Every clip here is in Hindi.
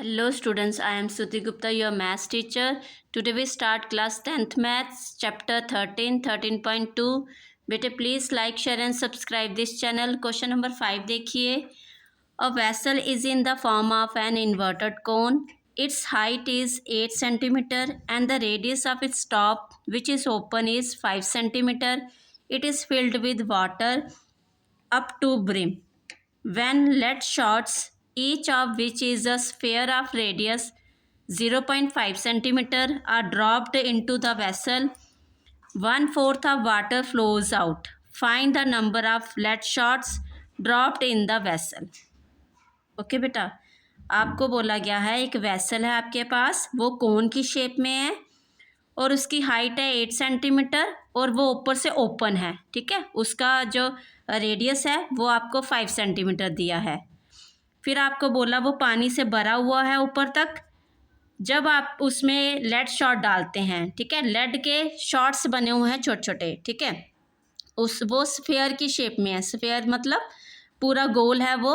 Hello students, I am Suti Gupta, your maths teacher. Today we start class 10th maths, chapter 13, 13.2. बेटे please like, share and subscribe this channel. Question number 5 देखिए. A vessel is in the form of an inverted cone. Its height is 8 centimeter and the radius of its top, which is open, is 5 centimeter. It is filled with water up to brim. When lead shots, each of which is a sphere of radius 0.5 centimeter, are dropped into the vessel, 1/4 of water flows out. Find the number of lead shots dropped in the vessel. Okay बेटा, आपको बोला गया है एक वेसल है आपके पास, वो कोन की शेप में है और उसकी हाइट है 8 सेंटीमीटर और वो ऊपर से ओपन है. ठीक है, उसका जो रेडियस है वो आपको 5 सेंटीमीटर दिया है. फिर आपको बोला वो पानी से भरा हुआ है ऊपर तक. जब आप उसमें लेड शॉट डालते हैं, ठीक है, लेड के शॉट्स बने हुए हैं छोटे छोटे. ठीक है, वो स्फेयर की शेप में है. स्फेयर मतलब पूरा गोल है वो.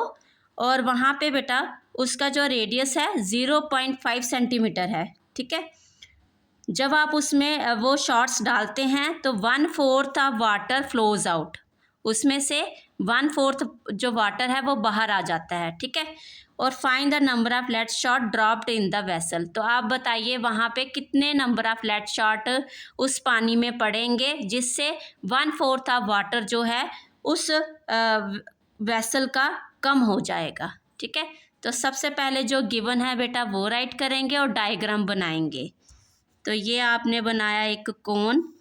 और वहाँ पे बेटा उसका जो रेडियस है 0.5 सेंटीमीटर है. ठीक है, जब आप उसमें वो शॉट्स डालते हैं तो 1/4 ऑफ वाटर फ्लोज आउट. उसमें से 1/4 जो वाटर है वो बाहर आ जाता है. ठीक है, और find the number of lead shot dropped in the vessel. तो आप बताइए वहाँ पे कितने नंबर ऑफ लेड शॉट उस पानी में पड़ेंगे जिससे 1/4 ऑफ वाटर जो है उस वेसल का कम हो जाएगा. ठीक है, तो सबसे पहले जो गिवन है बेटा वो राइट करेंगे और डायग्राम बनाएंगे. तो ये आपने बनाया एक कोन.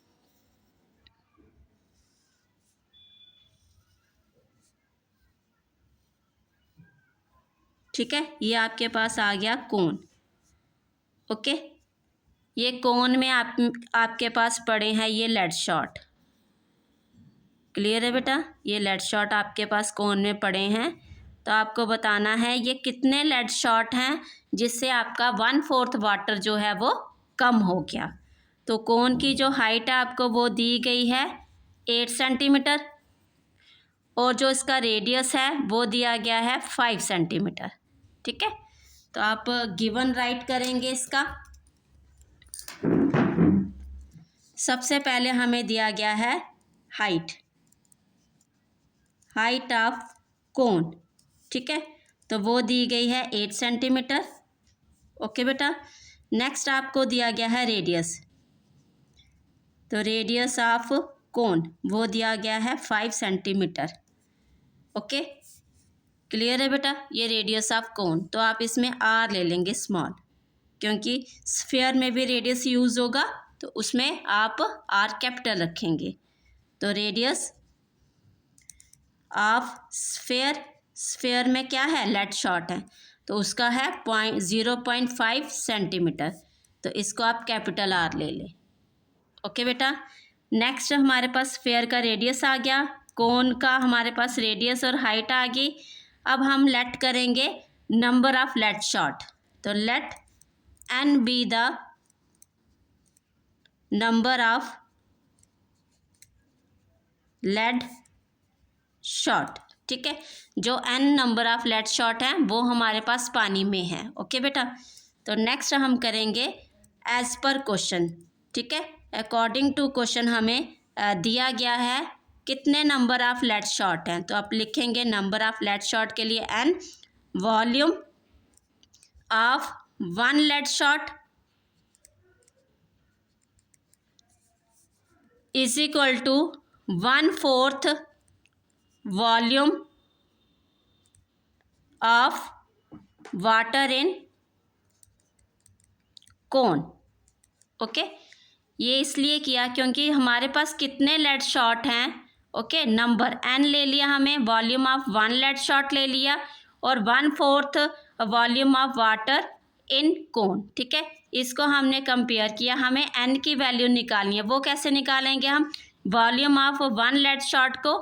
ठीक है, ये आपके पास आ गया कोन. ओके, ये कोन में आपके पास पड़े हैं ये लेड शॉट. क्लियर है बेटा, ये लेड शॉट आपके पास कोन में पड़े हैं. तो आपको बताना है ये कितने लेड शॉट हैं जिससे आपका 1/4 वाटर जो है वो कम हो गया. तो कोन की जो हाइट है आपको वो दी गई है 8 सेंटीमीटर और जो इसका रेडियस है वो दिया गया है 5 सेंटीमीटर. ठीक है, तो आप गिवन राइट करेंगे इसका. सबसे पहले हमें दिया गया है हाइट ऑफ कोन. ठीक है, तो वो दी गई है 8 सेंटीमीटर. ओके बेटा, नेक्स्ट आपको दिया गया है रेडियस. तो रेडियस ऑफ कोन वो दिया गया है 5 सेंटीमीटर. ओके, क्लियर है बेटा, ये रेडियस ऑफ कोन. तो आप इसमें आर ले लेंगे स्मॉल, क्योंकि स्फेयर में भी रेडियस यूज़ होगा तो उसमें आप आर कैपिटल रखेंगे. तो रेडियस ऑफ स्फेयर में क्या है, लेड शॉट है, तो उसका है 0.5 सेंटीमीटर. तो इसको आप कैपिटल आर ले लें. ओके बेटा, नेक्स्ट हमारे पास स्फेयर का रेडियस आ गया, कोन का हमारे पास रेडियस और हाइट आ गई. अब हम लेट करेंगे नंबर ऑफ लेड शॉट. तो let n be the number of lead shot. ठीक है, जो n number of lead shot हैं वो हमारे पास पानी में है. ओके बेटा, तो नेक्स्ट हम करेंगे एज पर क्वेश्चन. ठीक है, अकॉर्डिंग टू क्वेश्चन हमें दिया गया है कितने नंबर ऑफ लेड शॉट हैं. तो आप लिखेंगे नंबर ऑफ लेड शॉट के लिए n, volume of 1 lead shot is equal to 1/4 volume of water in cone. Okay, ये इसलिए किया क्योंकि हमारे पास कितने लेड शॉट हैं. ओके, नंबर n ले लिया हमने, वॉल्यूम ऑफ 1 लेड शॉट ले लिया और 1/4 वॉल्यूम ऑफ वाटर इन कोन. ठीक है, इसको हमने कंपेयर किया. हमें n की वैल्यू निकालनी है. वो कैसे निकालेंगे हम, वॉल्यूम ऑफ 1 लेड शॉट को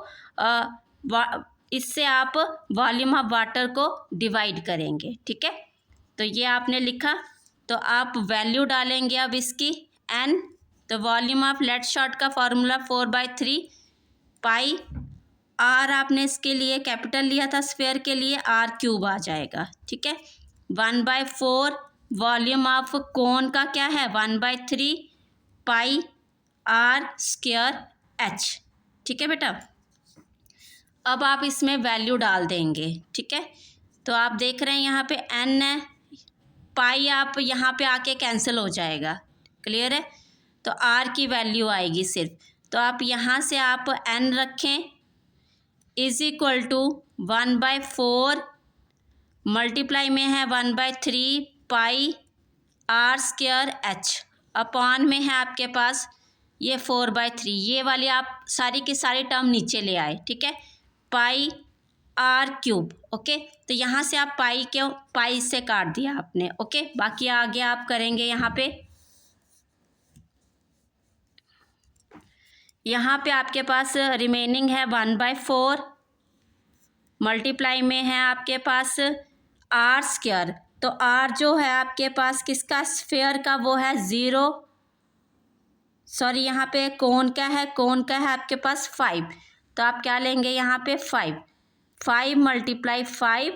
इससे आप वॉल्यूम ऑफ वाटर को डिवाइड करेंगे. ठीक है, तो ये आपने लिखा. तो आप वैल्यू डालेंगे अब इसकी n. तो वॉल्यूम ऑफ लेड शॉट का फॉर्मूला 4/3 पाई आर आपने इसके लिए कैपिटल लिया था, स्फेयर के लिए r³ आ जाएगा. ठीक है, 1/4 वॉल्यूम ऑफ कोन का क्या है 1/3 पाई आर स्क्वायर एच। ठीक है बेटा, अब आप इसमें वैल्यू डाल देंगे। ठीक है, तो आप देख रहे हैं यहाँ पे n है, पाई आप यहाँ पे आके कैंसिल हो जाएगा। क्लियर है, तो r की वैल्यू आएगी सिर्फ, तो आप यहाँ से आप n रखें इज इक्वल टू 1/4 मल्टीप्लाई में है 1/3 पाई आर स्क्वायर एच, अपॉन में है आपके पास ये 4/3, ये वाली आप सारी की सारी टर्म नीचे ले आए। ठीक है, पाई आर क्यूब। ओके, तो यहाँ से आप पाई से काट दिया आपने। ओके, बाकी आगे आप करेंगे। यहाँ पे आपके पास रिमेनिंग है 1/4 मल्टीप्लाई में है आपके पास आर स्क्वायर, तो आर जो है आपके पास किसका स्फेयर का वो है 0, सॉरी यहाँ पे कोन का है, कोन का है आपके पास 5, तो आप क्या लेंगे यहाँ पे 5 मल्टीप्लाई 5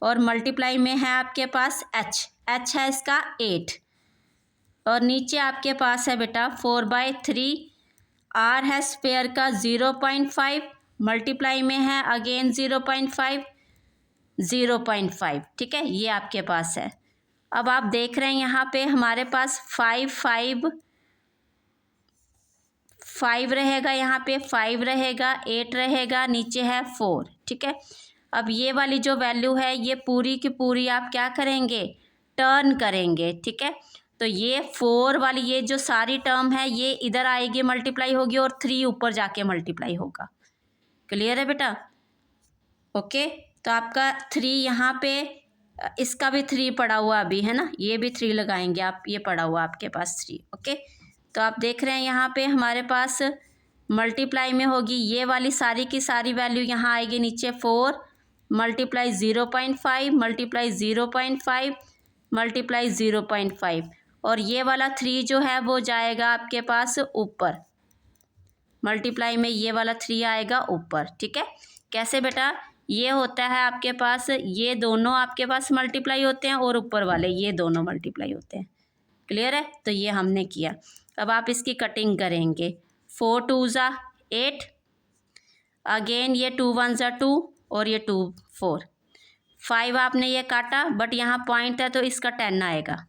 और मल्टीप्लाई में है आपके पास एच है इसका 8, और नीचे आपके पास है बेटा 4/3, आर है स्फेयर का 0.5 मल्टीप्लाई में है अगेन 0.5। ठीक है, ये आपके पास है। अब आप देख रहे हैं यहाँ पे हमारे पास 5 रहेगा, यहाँ पे 5 रहेगा, 8 रहेगा, नीचे है 4। ठीक है, अब ये वाली जो वैल्यू है ये पूरी की पूरी आप क्या करेंगे, टर्न करेंगे। ठीक है, तो ये 4 वाली ये जो सारी टर्म है ये इधर आएगी, मल्टीप्लाई होगी, और 3 ऊपर जाके मल्टीप्लाई होगा। क्लियर है बेटा? ओके, तो आपका 3 यहाँ पे, इसका भी 3 पड़ा हुआ अभी है ना, ये भी 3 लगाएंगे आप, ये पड़ा हुआ आपके पास 3। ओके, तो आप देख रहे हैं यहाँ पे हमारे पास मल्टीप्लाई में होगी ये वाली सारी की सारी वैल्यू, यहाँ आएगी नीचे 4 मल्टीप्लाई 0.5 मल्टीप्लाई 0.5 मल्टीप्लाई 0.5, और ये वाला 3 जो है वो जाएगा आपके पास ऊपर, मल्टीप्लाई में ये वाला 3 आएगा ऊपर। ठीक है, कैसे बेटा, ये होता है आपके पास, ये दोनों आपके पास मल्टीप्लाई होते हैं और ऊपर वाले ये दोनों मल्टीप्लाई होते हैं। क्लियर है, तो ये हमने किया। अब आप इसकी कटिंग करेंगे, 4 2 ज़ा 8, अगेन ये 2 1 ज़ा 2 और ये 2 4, 5 आपने ये काटा, बट यहाँ पॉइंट है तो इसका 10 आएगा,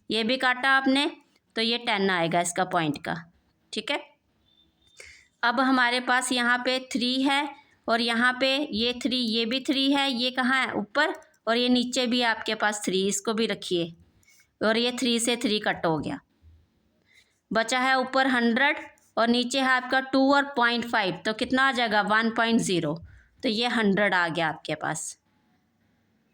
ये भी काटा आपने तो ये 10 आएगा इसका पॉइंट का। ठीक है, अब हमारे पास यहाँ पे 3 है और यहाँ पे ये 3, ये भी 3 है, ये कहाँ है ऊपर, और ये नीचे भी आपके पास 3, इसको भी रखिए, और ये 3 से 3 कट हो गया, बचा है ऊपर 100 और नीचे है आपका 2 और 0.5, तो कितना आ जाएगा 1.0, तो ये 100 आ गया आपके पास।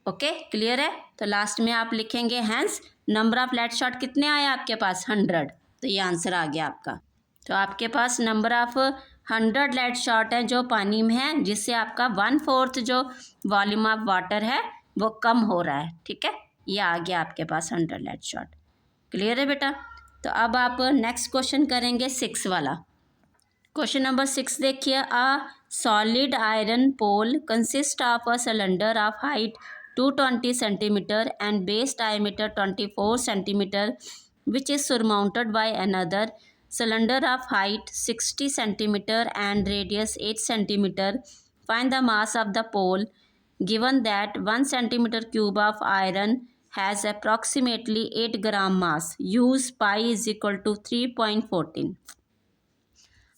ओके, क्लियर है, तो लास्ट में आप लिखेंगे hence number of lead shot कितने आए आपके पास 100, तो ये आंसर आ गया आपका। तो आपके पास नंबर ऑफ 100 लेट शॉट है जो पानी में है, जिससे आपका 1/4 जो वॉल्यूम ऑफ वाटर है वो कम हो रहा है। ठीक है, ये आ गया आपके पास 100 लेट शॉट। क्लियर है बेटा? तो अब आप नेक्स्ट क्वेश्चन करेंगे 6 वाला। क्वेश्चन नंबर 6 देखिए, a solid iron pole consist of a cylinder of height 220 centimeter and base diameter 24 centimeter, which is surmounted by another cylinder of height 60 centimeter and radius 8 centimeter. Find the mass of the pole given that 1 centimeter cube of iron has approximately 8 gram mass. Use pi is equal to 3.14.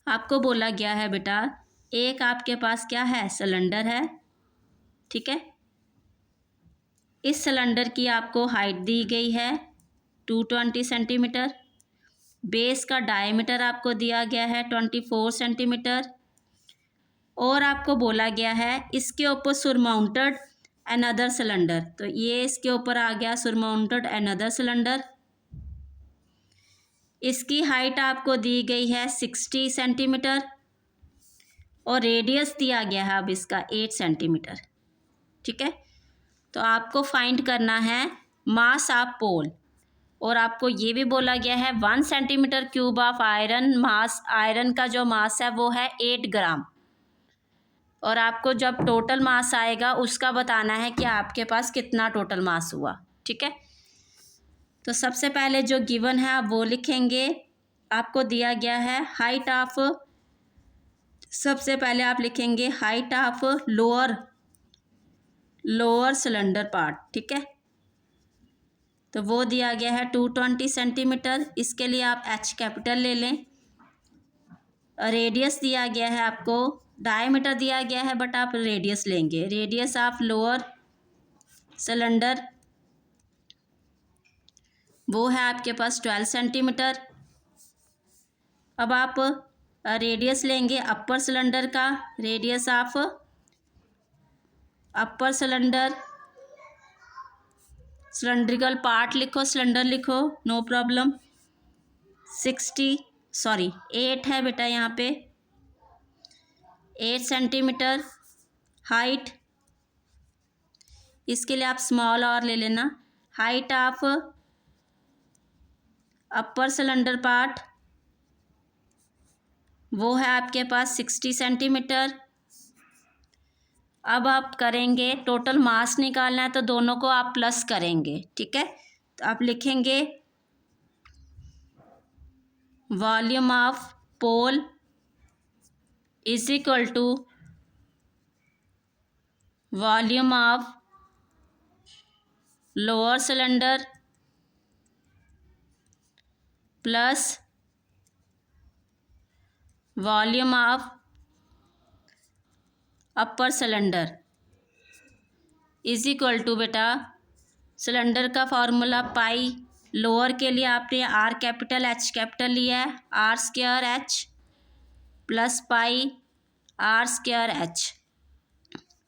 आपको बोला गया है बेटा, एक आपके पास क्या है, सिलेंडर है। ठीक है, इस सिलेंडर की आपको हाइट दी गई है 220 सेंटीमीटर, बेस का डायमीटर आपको दिया गया है 24 सेंटीमीटर, और आपको बोला गया है इसके ऊपर सुरमाउंटेड अनदर सिलेंडर, तो ये इसके ऊपर आ गया सुरमाउंटेड अनदर सिलेंडर। इसकी हाइट आपको दी गई है 60 सेंटीमीटर और रेडियस दिया गया है अब इसका 8 सेंटीमीटर। ठीक है, तो आपको फाइंड करना है मास ऑफ पोल, और आपको ये भी बोला गया है 1 centimetre cube of iron mass, iron का जो मास है वो है 8 ग्राम, और आपको जब टोटल मास आएगा उसका बताना है कि आपके पास कितना टोटल मास हुआ। ठीक है। तो सबसे पहले जो गिवन है आप वो लिखेंगे। आपको दिया गया है हाइट ऑफ, सबसे पहले आप लिखेंगे height of lower cylinder part, ठीक है। तो वो दिया गया है 220 सेंटीमीटर। इसके लिए आप एच कैपिटल ले लें। रेडियस दिया गया है आपको, डायमीटर दिया गया है बट आप रेडियस लेंगे। रेडियस ऑफ लोअर सिलेंडर वो है आपके पास 12 सेंटीमीटर। अब आप रेडियस लेंगे अपर सिलेंडर का। Radius of upper cylinder, cylindrical part लिखो, सिलेंडर लिखो, नो प्रॉब्लम। 8 है बेटा यहाँ पे, 8 सेंटीमीटर हाइट। इसके लिए आप स्मॉल और ले लेना। Height of upper cylinder part वो है आपके पास 60 सेंटीमीटर। अब आप करेंगे टोटल मास निकालना है तो दोनों को आप प्लस करेंगे, ठीक है। तो आप लिखेंगे volume of pole is equal to volume of lower cylinder plus volume of upper cylinder is equal to बेटा सिलेंडर का फॉर्मूला पाई। लोअर के लिए आपने आर कैपिटल एच कैपिटल लिया है, R square H plus pi R square H.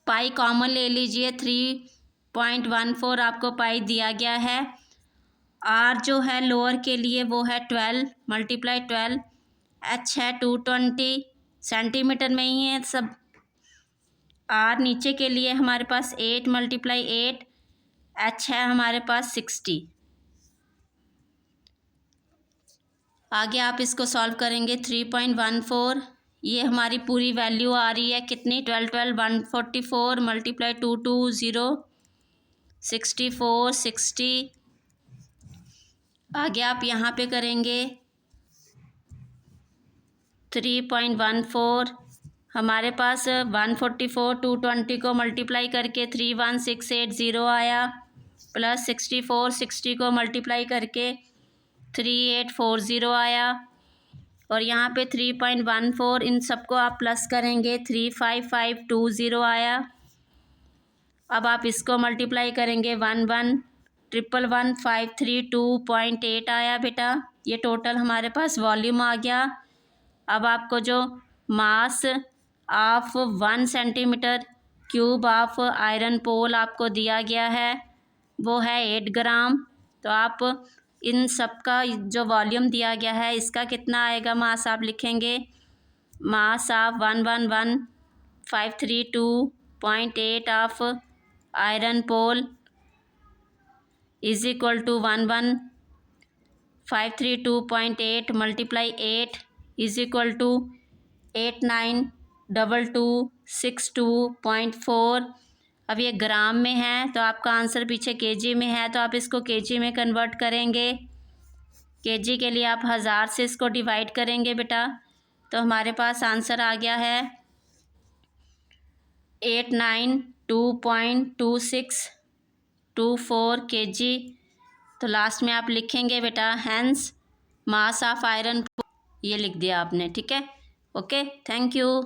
Pi common ले लीजिए, 3.14 आपको पाई दिया गया है। आर जो है लोअर के लिए वो है 12 मल्टीप्लाई 12, एच है 220 सेंटीमीटर में ही है सब। आर नीचे के लिए हमारे पास 8 मल्टीप्लाई 8, एच है हमारे पास 60। आगे आप इसको सॉल्व करेंगे 3.14, ये हमारी पूरी वैल्यू आ रही है कितनी, 144 मल्टीप्लाई 220 64 60। आगे आप यहाँ पे करेंगे 3.14, हमारे पास 144 220 को मल्टीप्लाई करके 31680 आया, प्लस 64 60 को मल्टीप्लाई करके 3840 आया, और यहाँ पे 3.14 इन सबको आप प्लस करेंगे 35520 आया। अब आप इसको मल्टीप्लाई करेंगे 11111532.8 आया बेटा। ये टोटल हमारे पास वॉल्यूम आ गया। अब आपको जो mass of 1 centimetre cube of iron pole आपको दिया गया है वो है 8 ग्राम। तो आप इन सब का जो वॉल्यूम दिया गया है इसका कितना आएगा मास आप लिखेंगे, mass of 111532.8 of iron pole is equal to 11532.8 multiply 8 is equal to 892262.4। अब ये ग्राम में है तो आपका आंसर पीछे केजी में है, तो आप इसको केजी में कन्वर्ट करेंगे। केजी के लिए आप 1000 से इसको डिवाइड करेंगे बेटा, तो हमारे पास आंसर आ गया है 892.2624 केजी। तो लास्ट में आप लिखेंगे बेटा हैंस मास ऑफ आयरन, ये लिख दिया आपने, ठीक है। Okay, thank you.